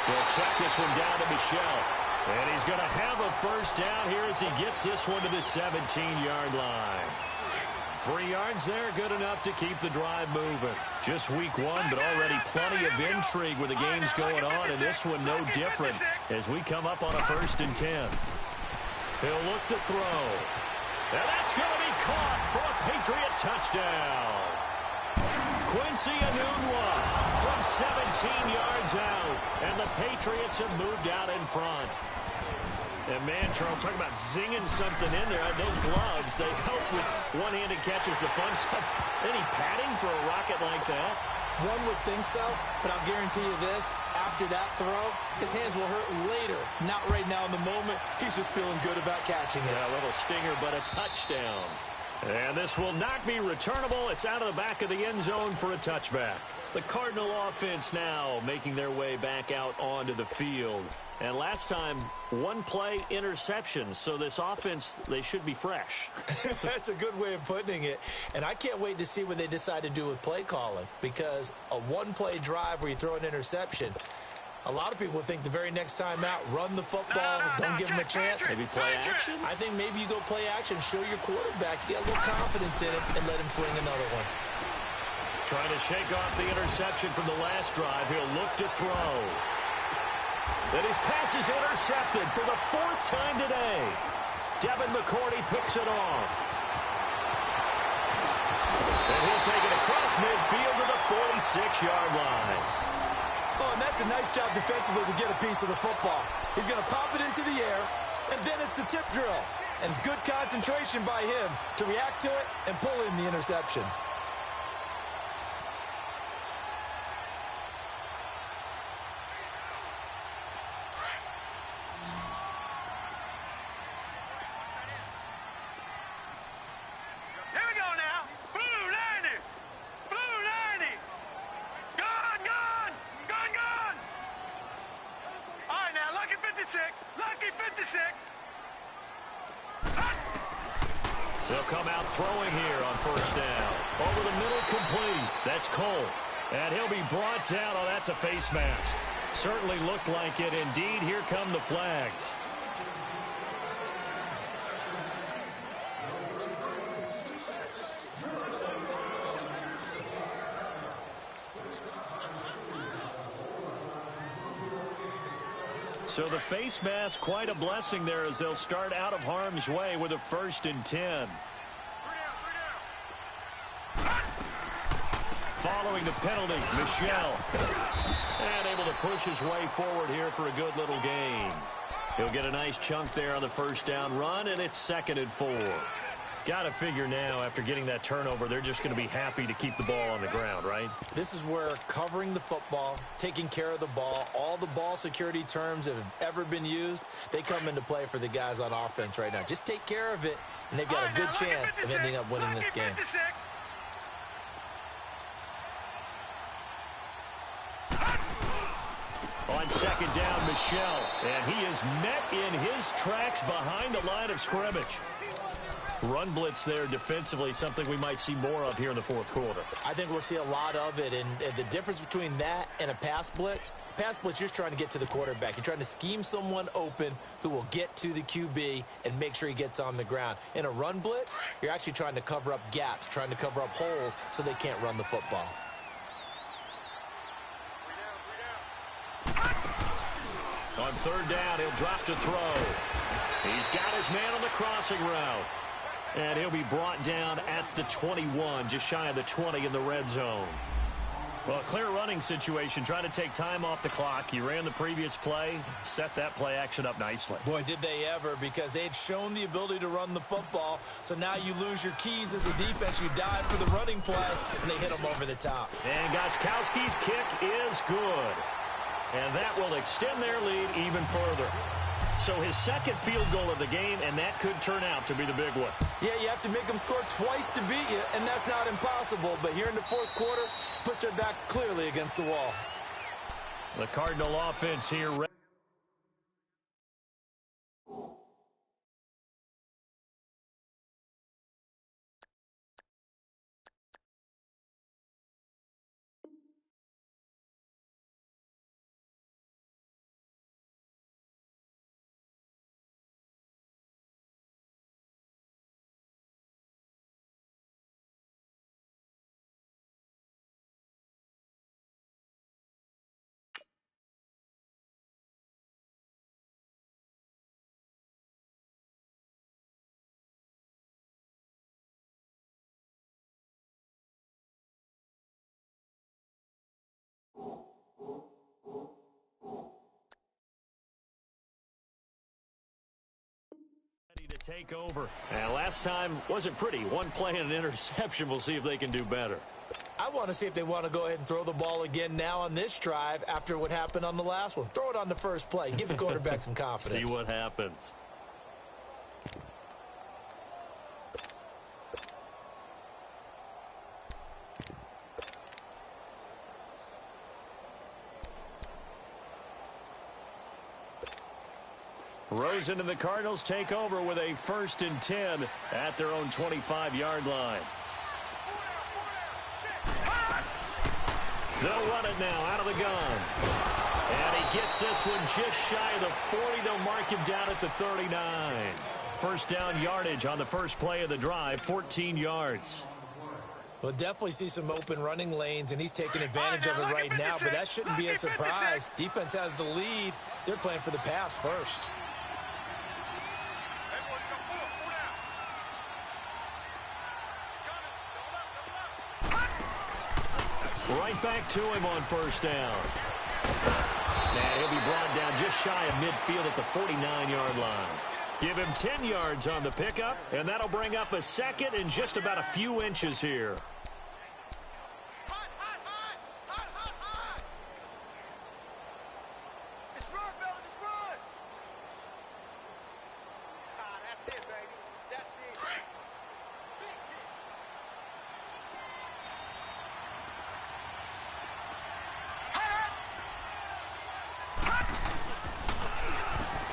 [SPEAKER 2] He'll check this one down to Michel. And he's going to have a first down here as he gets this one to the 17-yard line. 3 yards there, good enough to keep the drive moving. Just week 1, but already plenty of intrigue with the games going on, and this one no different as we come up on a 1st and 10. He'll look to throw. And that's going to be caught for a Patriot touchdown. Quincy Enunwa from 17 yards out, and the Patriots have moved out in front. And man, Charles, talking about zinging something in there. Those gloves, they help with one-handed catches, the fun stuff. Any padding for a rocket like that?
[SPEAKER 3] One would think so, but I'll guarantee you this. After that throw, his hands will hurt later. Not right now in the moment. He's just feeling good about catching it.
[SPEAKER 2] Yeah, a little stinger, but a touchdown. And this will not be returnable. It's out of the back of the end zone for a touchback. The Cardinal offense now making their way back out onto the field. And last time, 1 play interception. So this offense, they should be fresh.
[SPEAKER 3] That's a good way of putting it. And I can't wait to see what they decide to do with play calling. Because a 1-play drive where you throw an interception, a lot of people think the very next time out, run the football, don't give them a chance.
[SPEAKER 2] Maybe play action?
[SPEAKER 3] I think maybe you go play action, show your quarterback, get a little confidence in it, and let him fling another one.
[SPEAKER 2] Trying to shake off the interception from the last drive. He'll look to throw. And his pass is intercepted for the 4th time today. Devin McCourty picks it off. And he'll take it across midfield to the 46-yard line.
[SPEAKER 3] Oh, and that's a nice job defensively to get a piece of the football. He's going to pop it into the air, and then it's the tip drill. And good concentration by him to react to it and pull in the interception.
[SPEAKER 2] They'll come out throwing here on 1st down. Over the middle, complete. That's Cole. And he'll be brought down. Oh, that's a face mask. Certainly looked like it. Indeed, here come the flags. So the face mask, quite a blessing there as they'll start out of harm's way with a 1st and 10. Following the penalty, Michel. And able to push his way forward here for a good little gain. He'll get a nice chunk there on the 1st down run, and it's 2nd and 4. Got to figure now, after getting that turnover, they're just going to be happy to keep the ball on the ground, right?
[SPEAKER 3] This is where covering the football, taking care of the ball, all the ball security terms that have ever been used, they come into play for the guys on offense right now. Just take care of it, and they've got a good chance of ending up winning this game.
[SPEAKER 2] On 2nd down, Michel, and he is met in his tracks behind the line of scrimmage. Run blitz there defensively, something we might see more of here in the 4th quarter.
[SPEAKER 3] I think we'll see a lot of it, and the difference between that and a pass blitz, you're just trying to get to the quarterback. You're trying to scheme someone open who will get to the QB and make sure he gets on the ground. In a run blitz, you're actually trying to cover up gaps, trying to cover up holes so they can't run the football.
[SPEAKER 2] On 3rd down, he'll drop to throw. He's got his man on the crossing route. And he'll be brought down at the 21, just shy of the 20 in the red zone. Well, a clear running situation, trying to take time off the clock. He ran the previous play, set that play action up nicely.
[SPEAKER 3] Boy, did they ever, because they'd shown the ability to run the football. So now you lose your keys as a defense. You dive for the running play, and they hit them over the top.
[SPEAKER 2] And Gostkowski's kick is good. And that will extend their lead even further. So his 2nd field goal of the game, and that could turn out to be the big one.
[SPEAKER 3] Yeah, you have to make them score twice to beat you, and that's not impossible. But here in the 4th quarter, puts their backs clearly against the wall.
[SPEAKER 2] The Cardinal offense here. To take over. And last time wasn't pretty. One play and an interception. We'll see if they can do better.
[SPEAKER 3] I want to see if they want to go ahead and throw the ball again now on this drive after what happened on the last one. Throw it on the first play. Give the quarterback some confidence.
[SPEAKER 2] See what happens. Rosen and the Cardinals take over with a 1st and 10 at their own 25-yard line. They'll run it now out of the gun. And he gets this one just shy of the 40. They'll mark him down at the 39. 1st down yardage on the first play of the drive, 14 yards.
[SPEAKER 3] We'll definitely see some open running lanes, and he's taking advantage of it right now, but that shouldn't be a surprise. Defense has the lead. They're playing for the pass first.
[SPEAKER 2] Right back to him on first down. And he'll be brought down just shy of midfield at the 49-yard line. Give him 10 yards on the pickup, and that'll bring up a second and just about a few inches here.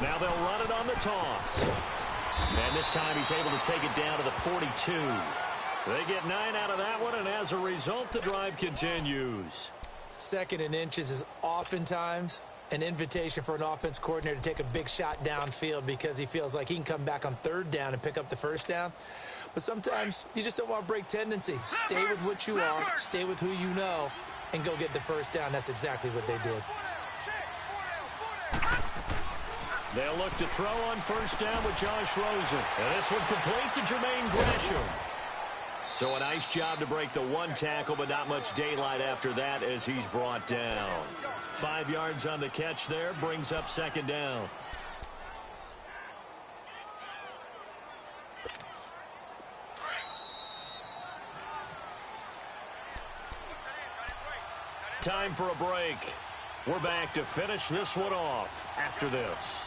[SPEAKER 2] Now they'll run it on the toss. And this time he's able to take it down to the 42. They get 9 out of that one, and as a result, the drive continues.
[SPEAKER 3] Second and inches is oftentimes an invitation for an offense coordinator to take a big shot downfield because he feels like he can come back on third down and pick up the first down. But sometimes you just don't want to break tendency. Stay with what you are, stay with who you know, and go get the first down. That's exactly what they did.
[SPEAKER 2] They'll look to throw on first down with Josh Rosen. And this one complete to Jermaine Gresham. So a nice job to break the one tackle, but not much daylight after that as he's brought down. 5 yards on the catch there, brings up second down. Time for a break. We're back to finish this one off after this.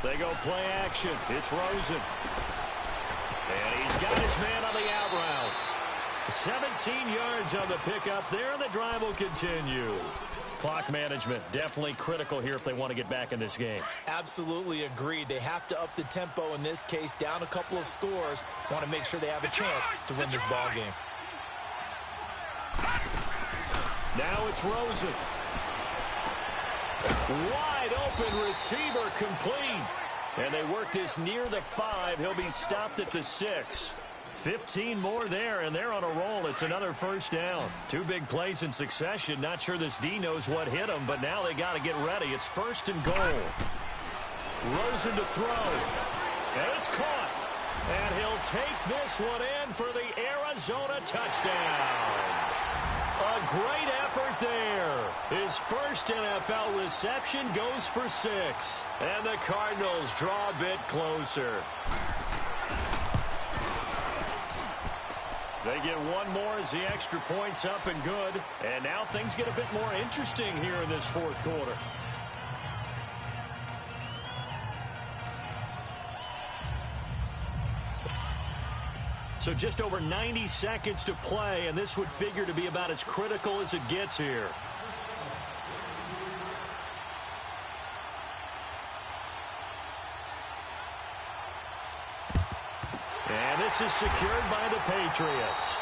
[SPEAKER 2] They go play action. It's Rosen. And he's got his man on the out route. 17 yards on the pickup there, and the drive will continue. Clock management, definitely critical here if they want to get back in this game.
[SPEAKER 3] Absolutely agreed. They have to up the tempo in this case, down a couple of scores. Want to make sure they have a chance to win this ball game.
[SPEAKER 2] Now it's Rosen. Wide open receiver complete. And they work this near the 5. He'll be stopped at the 6. 15 more there, and they're on a roll. It's another first down. 2 big plays in succession. Not sure this D knows what hit him, but now they got to get ready. It's first and goal. Rosen to throw. And it's caught. And he'll take this one in for the Arizona touchdown. A great effort there. His first NFL reception goes for 6. And the Cardinals draw a bit closer. They get one more as the extra point's up and good. And now things get a bit more interesting here in this fourth quarter. So just over 90 seconds to play, and this would figure to be about as critical as it gets here. And this is secured by the Patriots.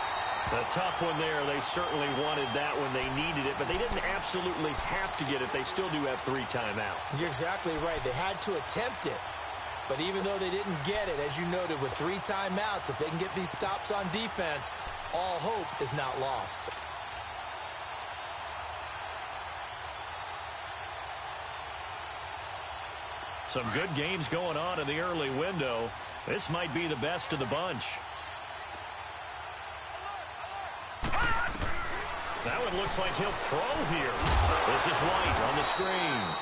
[SPEAKER 2] A tough one there. They certainly wanted that when they needed it, but they didn't absolutely have to get it. They still do have 3 timeouts.
[SPEAKER 3] You're exactly right. They had to attempt it. But even though they didn't get it, as you noted, with 3 timeouts, if they can get these stops on defense, all hope is not lost.
[SPEAKER 2] Some good games going on in the early window. This might be the best of the bunch. That one looks like he'll throw here. This is White on the screen.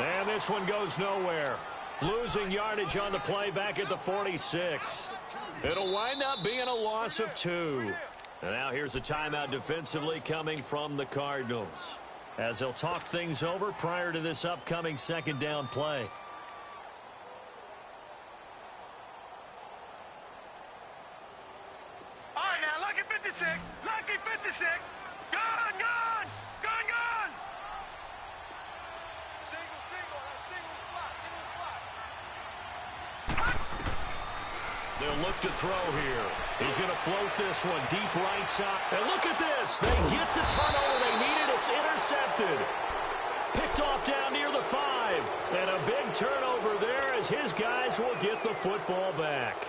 [SPEAKER 2] And this one goes nowhere. Losing yardage on the play back at the 46. It'll wind up being a loss of 2. And now here's a timeout defensively coming from the Cardinals, as they'll talk things over prior to this upcoming second down play.
[SPEAKER 4] All right, now, lucky 56. Lucky 56. Gone, gone. Gone, gone.
[SPEAKER 2] They'll look to throw here. He's going to float this one deep right side. And look at this. They get the turnover they needed. It's intercepted. Picked off down near the 5. And a big turnover there as his guys will get the football back.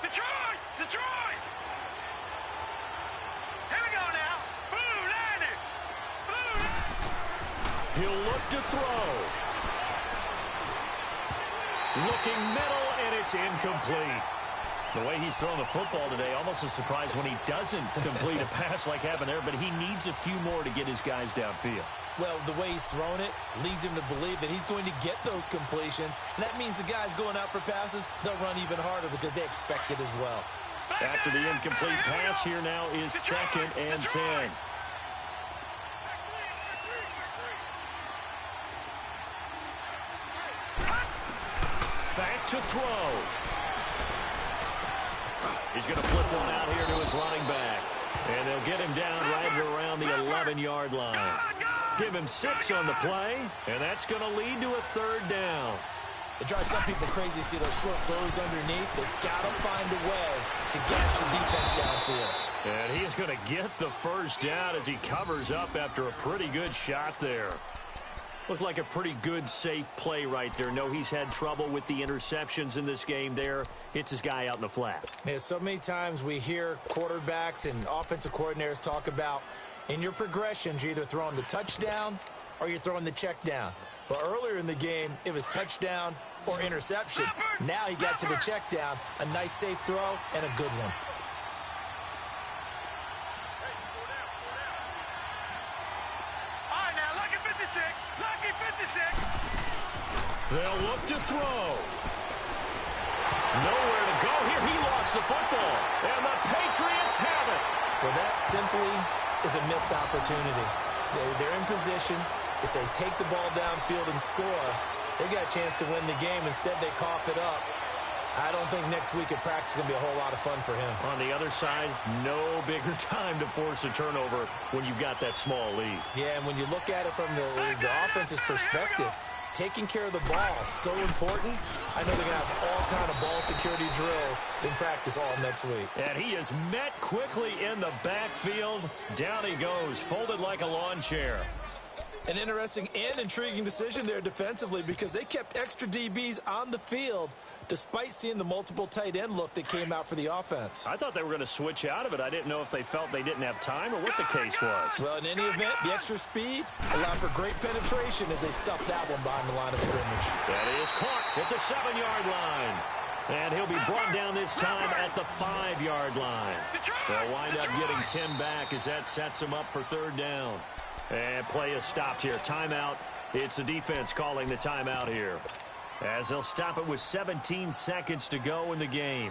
[SPEAKER 4] Detroit! Detroit! Here we go now. Blue landed. Blue landed.
[SPEAKER 2] He'll look to throw. Looking middle, and it's incomplete. The way he's throwing the football today, almost a surprise when he doesn't complete a pass like happened there, but he needs a few more to get his guys downfield.
[SPEAKER 3] Well, the way he's thrown it leads him to believe that he's going to get those completions. And that means the guys going out for passes, they'll run even harder because they expect it as well.
[SPEAKER 2] After the incomplete pass, here now is 2nd and 10. Back to throw. He's going to flip one out here to his running back. And they'll get him down right around the 11-yard line. Give him 6 on the play, and that's going to lead to a 3rd down.
[SPEAKER 3] It drives some people crazy to see those short throws underneath. They've got to find a way to gash the defense downfield.
[SPEAKER 2] And he is going to get the 1st down as he covers up after a pretty good shot there. Looked like a pretty good, safe play right there. No, he's had trouble with the interceptions in this game there. Hits his guy out in the flat.
[SPEAKER 3] Man, so many times we hear quarterbacks and offensive coordinators talk about in your progressions, you're either throwing the touchdown or you're throwing the check down. But earlier in the game, it was touchdown or interception. Now he got to the check down, a nice safe throw and a good one.
[SPEAKER 4] All right, now, lucky 56. Lucky 56.
[SPEAKER 2] They'll look to throw. Nowhere to go here. He lost the football. And the Patriots have it.
[SPEAKER 3] Well, that simply is a missed opportunity. They're in position. If they take the ball downfield and score, they got a chance to win the game. Instead, they cough it up. I don't think next week at practice is going to be a whole lot of fun for him.
[SPEAKER 2] On the other side, no bigger time to force a turnover when you've got that small lead.
[SPEAKER 3] Yeah, and when you look at it from the offense's perspective, taking care of the ball is so important. I know they're going to have all kind of ball security drills in practice all next week.
[SPEAKER 2] And he is met quickly in the backfield. Down he goes, folded like a lawn chair.
[SPEAKER 3] An interesting and intriguing decision there defensively because they kept extra DBs on the field despite seeing the multiple tight end look that came out for the offense.
[SPEAKER 2] I thought they were going to switch out of it. I didn't know if they felt they didn't have time or what the case was.
[SPEAKER 3] Well, in any event, the extra speed allowed for great penetration as they stuffed that one behind the line of scrimmage.
[SPEAKER 2] That is caught at the 7-yard line. And he'll be brought down this time at the 5-yard line. They'll wind up getting 10 back as that sets him up for 3rd down. And play is stopped here. Timeout. It's the defense calling the timeout here, as they'll stop it with 17 seconds to go in the game.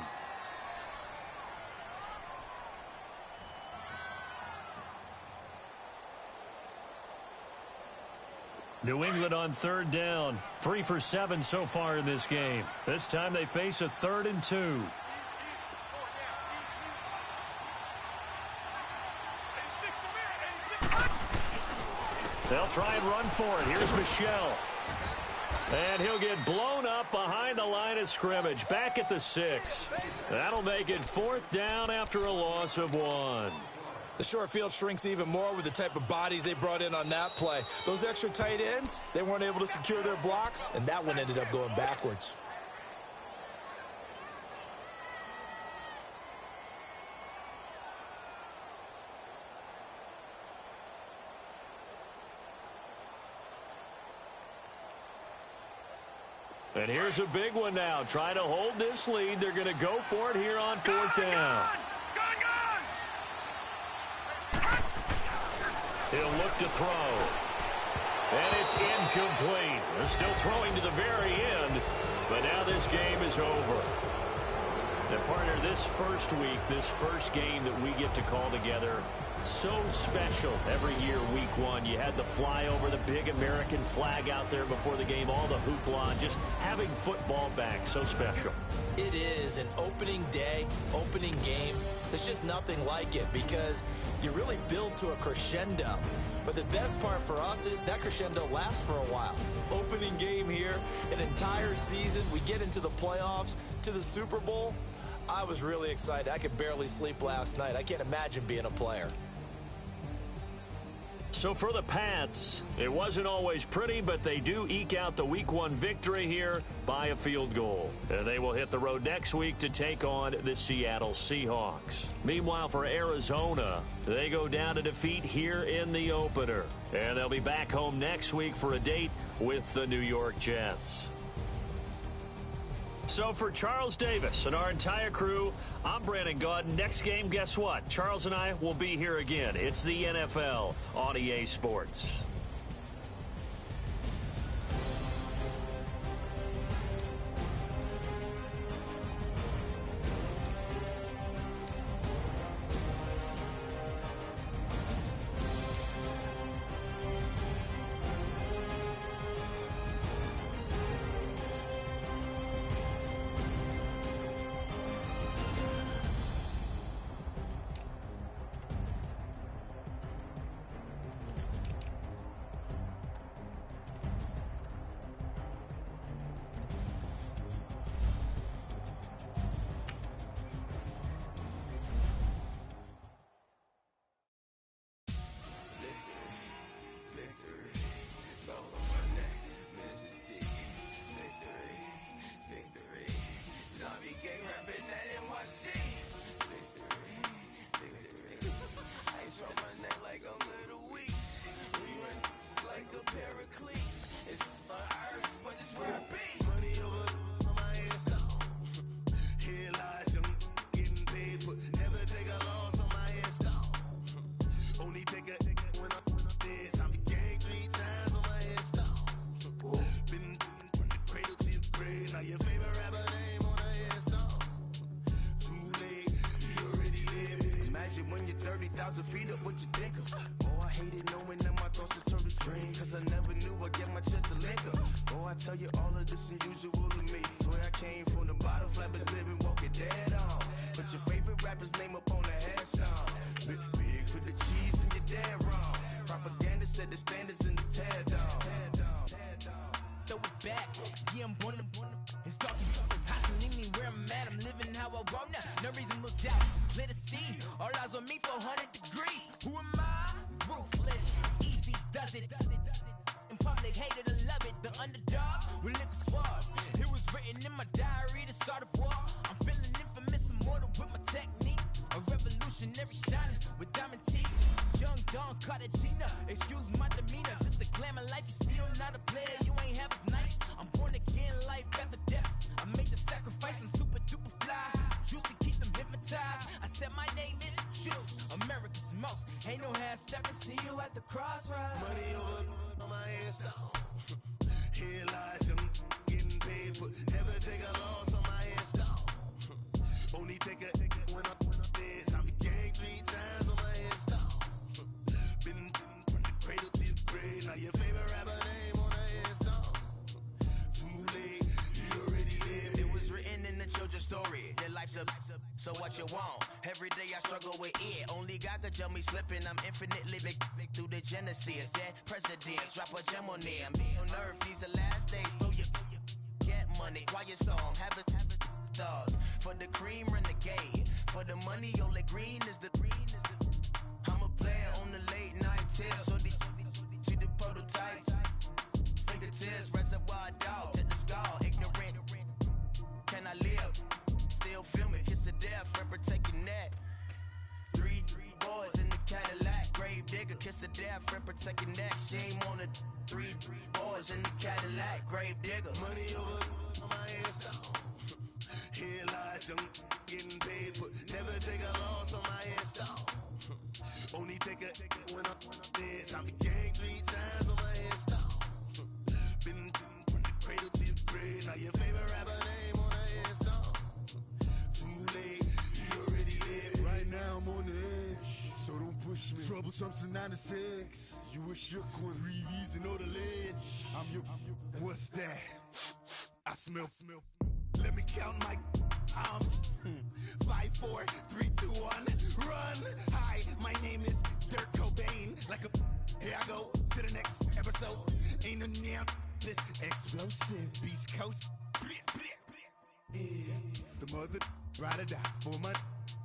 [SPEAKER 2] New England on 3rd down. 3 for 7 so far in this game. This time they face a 3rd and 2. They'll try and run for it. Here's Michelle. And he'll get blown up behind the line of scrimmage. Back at the 6. That'll make it 4th down after a loss of 1.
[SPEAKER 3] The short field shrinks even more with the type of bodies they brought in on that play. Those extra tight ends, they weren't able to secure their blocks, and that one ended up going backwards.
[SPEAKER 2] And here's a big one now. Trying to hold this lead. They're going to go for it here on 4th down. He'll look to throw. And it's incomplete. They're still throwing to the very end. But now this game is over. And partner, this first week, this first game that we get to call together, So special every year, week one. You had the flyover, the big American flag out there before the game, all the hoopla, just having football back. So special.
[SPEAKER 3] It is an opening day, opening game. There's just nothing like it because you really build to a crescendo. But the best part for us is that crescendo lasts for a while. Opening game here, an entire season. We get into the playoffs, to the Super Bowl. I was really excited. I could barely sleep last night. I can't imagine being a player.
[SPEAKER 2] So for the Pats, it wasn't always pretty, but they do eke out the week one victory here by a field goal. And they will hit the road next week to take on the Seattle Seahawks. Meanwhile, for Arizona, they go down to defeat here in the opener. And they'll be back home next week for a date with the New York Jets. So for Charles Davis and our entire crew, I'm Brandon Gaudin. Next game, guess what? Charles and I will be here again. It's the NFL on EA Sports.
[SPEAKER 5] Feet up, what you think of? Oh, I hated knowing that my thoughts just turned to dream. Cause I never knew I'd get my chest to link up. Oh, I tell you all of this unusual to me. Swear I came from the bottom, flappers living, walking dead on. Put your favorite rapper's name up on the headstone. Big for the cheese and you're dead wrong. Propaganda set the standards in the tear down.
[SPEAKER 6] Throw it back, yeah, I'm born to it's dark, it's hot, so leave me where I'm at. I'm living how I want now. No reason to look down, it's clear to see. All eyes on me, 400 degrees. Who am I? Ruthless, easy does it. In public, hated and love it. The underdogs with liquor swabs. It was written in my diary to start a war. I'm feeling infamous, immortal with my technique. A revolutionary shining with diamond teeth. Young Don Cartagena, excuse my demeanor. This the glamour life, you still not a player. You ain't half as nice. I'm born again, life after death. I made the sacrifice, I'm super duper fly. Used to keep them hypnotized. I said my name is Juice, America's most. Ain't no half stepping, see you at the crossroads.
[SPEAKER 5] Money over on my headstone. Here lies young, getting paid for. Never take a loss on my headstone. Only take a when I'm dead. I be gang 3 times on my headstone. Been from the cradle to the grave. Now your favorite rapper name on the headstone. Too late, you already lived. It was written in the children's story. Their life's a so what you want? Every day I struggle with it. Only God could tell me slipping. I'm infinitely big through the genesis. Dead presidents, drop a gem on them. On earth, these the last days. Throw your get money, quiet storm. Have a thoughts for the cream renegade. For the money, only green is the. I'm a player on the late night tip. So see the prototype. Fingertips, reservoir dog to the skull. Ignorant. Can I live? Still filming, kiss to death, rapper taking that. Three boys in the Cadillac, grave digger, kiss to death, rapper taking that. Shame on the three boys in the Cadillac, grave digger. Money over on my headstone. Here lies young, getting paid for. Never take a loss on my headstone. Only take a when I'm dead. I be gang 3 times on my headstone. Been from the cradle to the grave. Now your favorite rapper name on the headstone. Too late, you already lived. Right now I'm on the edge, so don't push me. Something 96. You were shook when reason or the ledge. I'm your. What's that? I smell. Let me count my. 5, 4, 3, 2, 1. Run. Hi, my name is Dirk Cobain. Like a. Here I go to the next episode. Ain't no damn this explosive Beast Coast. The mother ride or die for my.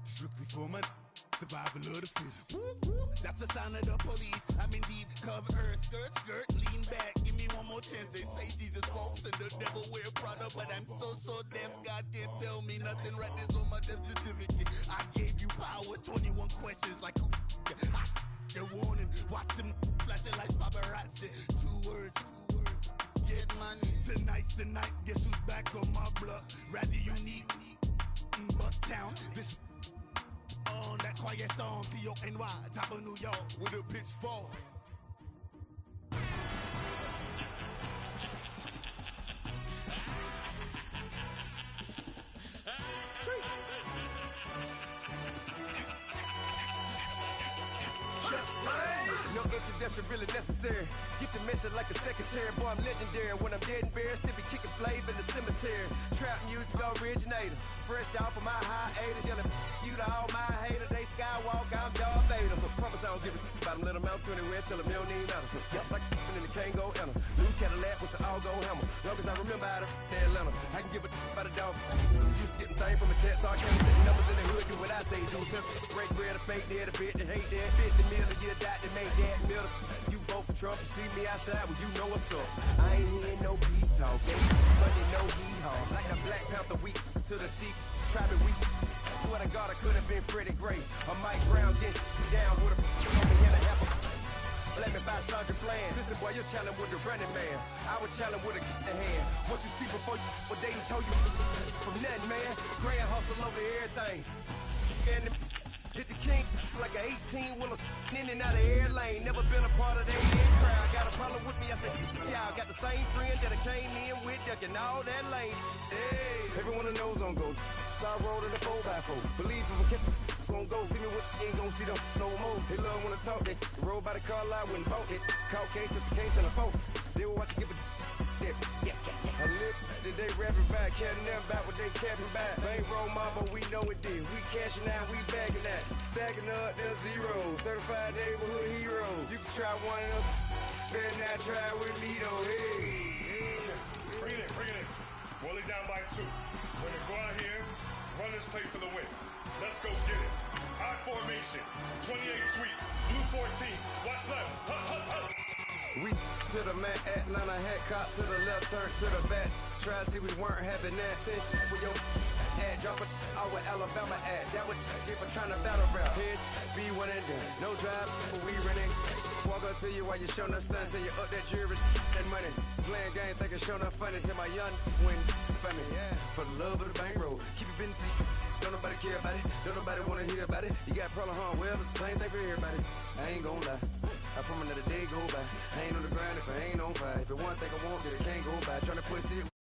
[SPEAKER 5] Strictly for my. Survival of the fittest. That's the sign of the police. I'm indeed cover earth, skirt, lean back. Give me one more chance. They say Jesus walks and the devil wear Prada, but I'm so deaf. God can't tell me nothing. Right there's on my death certificate. I gave you power. 21 questions like who? The warning. Watch them flashing like paparazzi. 2 words. Get money. Tonight's the night. Guess who's back on my block? Rather unique. Bucktown. This. On that quiet storm, T-O-N-Y, top of New York, with a pitchfork.
[SPEAKER 7] No introduction really necessary. Get the message like a secretary. Boy, I'm legendary. When I'm dead and buried, still be kicking flavor in the cemetery. Trap music originator. Fresh off of my hiatus. Yelling you to all my haters. They skywalk, I'm Darth Vader. Promise I don't give a about them. Let them out to anywhere. Tell them you don't need nothing. Yup, like and the can't go enter. New Cadillac with some all-gold hammer. Long as I remember how to Atlanta. I can give a about a dog. Used to getting things from a text. So I can't set numbers in the hood. Do what I say do. Break bread, a fake dead, a bit, they hate that. 50 million, you die, they make that middle. You vote for Trump, you see me outside, well, you know what's up. I ain't hearing no peace talk, but they know he hard. Like the Black Panther weak to the teeth, try me weak. Swear to God, I could have been Freddie Gray. Or Mike Brown getting down with a on me and a half a. Let me buy Sandra Bland. Listen, boy, you're challenging with the running man. I was challenging with a hand. What you see before you, what they told you from nothing, man. Grand hustle over everything. And hit the king like an 18-wheeler in and out of air lane. Never been a part of that air crowd. Got a problem with me, I said, y'all got the same friend that I came in with, ducking all that lane. Hey, everyone knows on go. Start rolling the 4x4. Believe if a kid gon' go see me with, ain't gon' see them no more. They love when I talk, they roll by the car lot when vote it. Call case at the case and a phone. They will watch you give a I live that they rapping back, caring them back what they capping back. They ain't roll mama, we know it did. We cashing out, we bagging that. Stacking up, there's zero. Certified neighborhood hero. You can try one of them, better not try with me though. Hey.
[SPEAKER 4] Bring it in. Roll it down by 2. We're gonna go out here, run this play for the win. Let's go get it. High formation, 28 sweep, blue 14. Watch left. Hup.
[SPEAKER 7] We to the man, Atlanta hat cop to the left, turn to the back. Try to see we weren't having that. Send with your ad, drop it out with Alabama ad. That would if I'm trying to battle rap. Head, be one and done. No drive, but we running. Walk up to you while you showing us stunts till you up that jury, that money. Playing game, thinking showing up funny till my young win funny. Yeah, for the love of the bankroll. Keep it been to you. Don't nobody care about it. Don't nobody wanna hear about it. You got a problem, huh? Well, it's the same thing for everybody. I ain't gon' lie. I promise that a day go by. I ain't on the ground if I ain't on fire. If it one thing I want, then it can't go by. Tryna push it.